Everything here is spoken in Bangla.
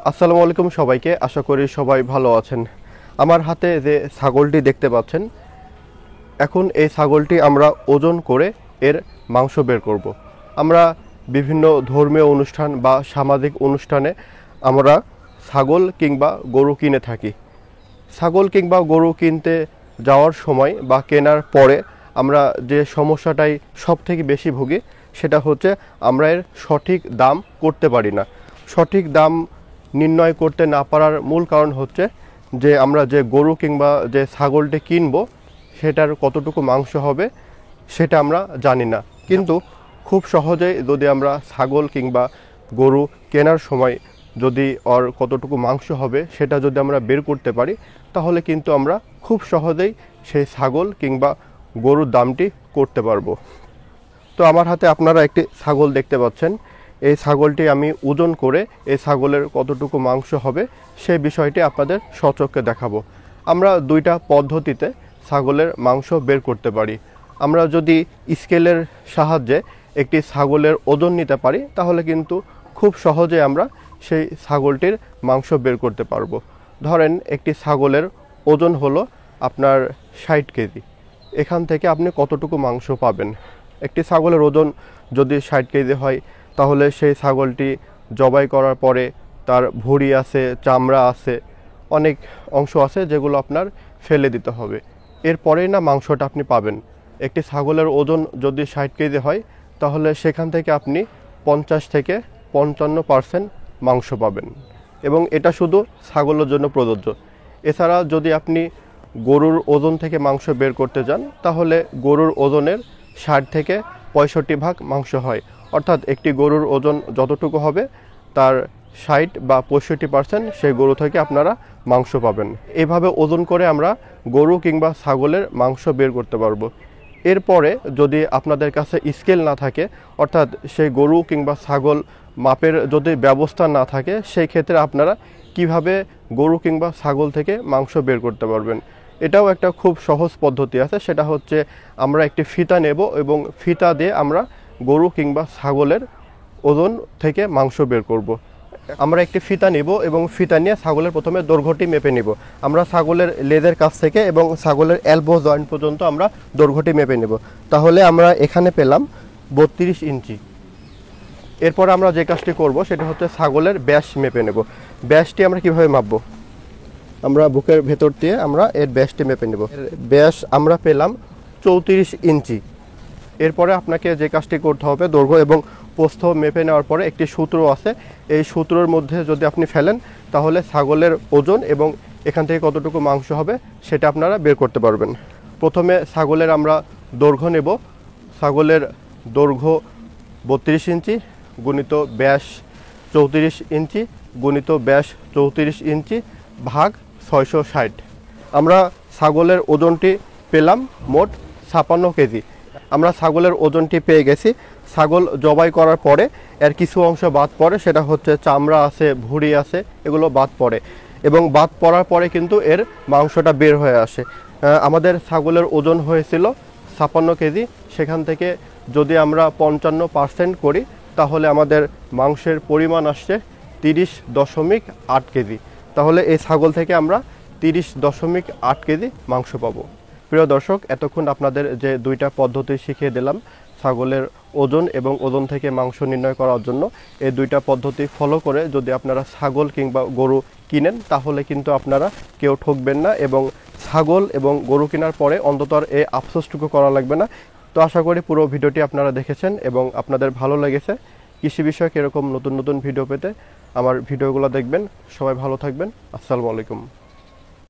আসসালামু আলাইকুম সবাইকে। আশা করি সবাই ভালো আছেন। আমার হাতে যে ছাগলটি দেখতে পাচ্ছেন, এখন এই ছাগলটি আমরা ওজন করে এর মাংস বের করব। আমরা বিভিন্ন ধর্মীয় অনুষ্ঠান বা সামাজিক অনুষ্ঠানে আমরা ছাগল কিংবা গরু কিনে থাকি। ছাগল কিংবা গরু কিনতে যাওয়ার সময় বা কেনার পরে আমরা যে সমস্যাটাই সবথেকে বেশি ভুগি সেটা হচ্ছে আমরা এর সঠিক দাম করতে পারি না। সঠিক দাম নির্ণয় করতে না পারার মূল কারণ হচ্ছে যে আমরা যে গরু কিংবা যে ছাগলটি কিনবো সেটার কতটুকু মাংস হবে সেটা আমরা জানি না। কিন্তু খুব সহজেই যদি আমরা ছাগল কিংবা গরু কেনার সময় যদি ওর কতটুকু মাংস হবে সেটা যদি আমরা বের করতে পারি, তাহলে কিন্তু আমরা খুব সহজেই সেই ছাগল কিংবা গরুর দামটি করতে পারবো। তো আমার হাতে আপনারা একটি ছাগল দেখতে পাচ্ছেন। এই ছাগলটি আমি ওজন করে এই ছাগলের কতটুকু মাংস হবে সেই বিষয়টি আপনাদের সচক্ষে দেখাবো। আমরা দুইটা পদ্ধতিতে ছাগলের মাংস বের করতে পারি। আমরা যদি স্কেলের সাহায্যে একটি ছাগলের ওজন নিতে পারি, তাহলে কিন্তু খুব সহজে আমরা সেই ছাগলটির মাংস বের করতে পারবো। ধরেন একটি ছাগলের ওজন হলো আপনার 60 কেজি। এখান থেকে আপনি কতটুকু মাংস পাবেন? একটি ছাগলের ওজন যদি 60 কেজি হয়, তাহলে সেই ছাগলটি জবাই করার পরে তার ভুঁড়ি আছে, চামড়া আছে, অনেক অংশ আছে যেগুলো আপনার ফেলে দিতে হবে। এরপরেই না মাংসটা আপনি পাবেন। একটি ছাগলের ওজন যদি 60 কেজি হয়, তাহলে সেখান থেকে আপনি 50 থেকে 55% মাংস পাবেন, এবং এটা শুধু ছাগলের জন্য প্রযোজ্য। এছাড়া যদি আপনি গরুর ওজন থেকে মাংস বের করতে যান, তাহলে গরুর ওজনের 60 থেকে 65% মাংস হয়। অর্থাৎ একটি গরুর ওজন যতটুকু হবে তার 60 বা 65% সেই গরু থেকে আপনারা মাংস পাবেন। এভাবে ওজন করে আমরা গরু কিংবা ছাগলের মাংস বের করতে পারবো। এরপরে যদি আপনাদের কাছে স্কেল না থাকে, অর্থাৎ সেই গরু কিংবা ছাগল মাপের যদি ব্যবস্থা না থাকে, সেই ক্ষেত্রে আপনারা কিভাবে গরু কিংবা ছাগল থেকে মাংস বের করতে পারবেন? এটাও একটা খুব সহজ পদ্ধতি আছে। সেটা হচ্ছে আমরা একটি ফিতা নেব এবং ফিতা দিয়ে আমরা গরু কিংবা ছাগলের ওজন থেকে মাংস বের করব। আমরা একটি ফিতা নিব এবং ফিতা নিয়ে ছাগলের প্রথমে দৈর্ঘ্যটি মেপে নিব। আমরা ছাগলের লেজের কাছ থেকে এবং ছাগলের এলবো জয়েন্ট পর্যন্ত আমরা দৈর্ঘ্যটি মেপে নেব। তাহলে আমরা এখানে পেলাম 32 ইঞ্চি। এরপর আমরা যে কাজটি করব সেটা হচ্ছে ছাগলের ব্যাস মেপে নেব। ব্যাসটি আমরা কিভাবে মাপবো? আমরা বুকের ভেতর দিয়ে আমরা এর ব্যাসটি মেপে নেব। ব্যাস আমরা পেলাম 34 ইঞ্চি। এরপরে আপনাকে যে কাজটি করতে হবে, দৈর্ঘ্য এবং প্রস্থ মেপে নেওয়ার পরে একটি সূত্র আছে। এই সূত্রের মধ্যে যদি আপনি ফেলেন, তাহলে ছাগলের ওজন এবং এখান থেকে কতটুকু মাংস হবে সেটা আপনারা বের করতে পারবেন। প্রথমে ছাগলের আমরা দৈর্ঘ্য নেব। ছাগলের দৈর্ঘ্য 32 ইঞ্চি গুণিত ব্যাস 34 ইঞ্চি গুণিত ব্যাস 34 ইঞ্চি ভাগ 660। আমরা ছাগলের ওজনটি পেলাম মোট 56 কেজি। আমরা ছাগলের ওজনটি পেয়ে গেছি। ছাগল জবাই করার পরে এর কিছু অংশ বাদ পড়ে, সেটা হচ্ছে চামড়া আছে, ভুঁড়ি আছে, এগুলো বাদ পড়ে, এবং বাদ পড়ার পরে কিন্তু এর মাংসটা বের হয়ে আসে। আমাদের ছাগলের ওজন হয়েছিল 56 কেজি। সেখান থেকে যদি আমরা 55% করি, তাহলে আমাদের মাংসের পরিমাণ আসছে 30.8 কেজি। তাহলে এই ছাগল থেকে আমরা 30.8 কেজি মাংস পাবো। প্রিয় দর্শক, এতক্ষণ আপনাদের যে দুইটা পদ্ধতি শিখিয়ে দিলাম ছাগলের ওজন এবং ওজন থেকে মাংস নির্ণয় করার জন্য, এই দুইটা পদ্ধতি ফলো করে যদি আপনারা ছাগল কিংবা গরু কিনেন, তাহলে কিন্তু আপনারা কেউ ঠকবেন না, এবং ছাগল এবং গরু কেনার পরে অন্তত আর এই আফসোসটুকু করা লাগবে না। তো আশা করি পুরো ভিডিওটি আপনারা দেখেছেন এবং আপনাদের ভালো লেগেছে। কৃষি বিষয়ক এরকম নতুন নতুন ভিডিও পেতে আমার ভিডিওগুলো দেখবেন। সবাই ভালো থাকবেন। আসসালামু আলাইকুম।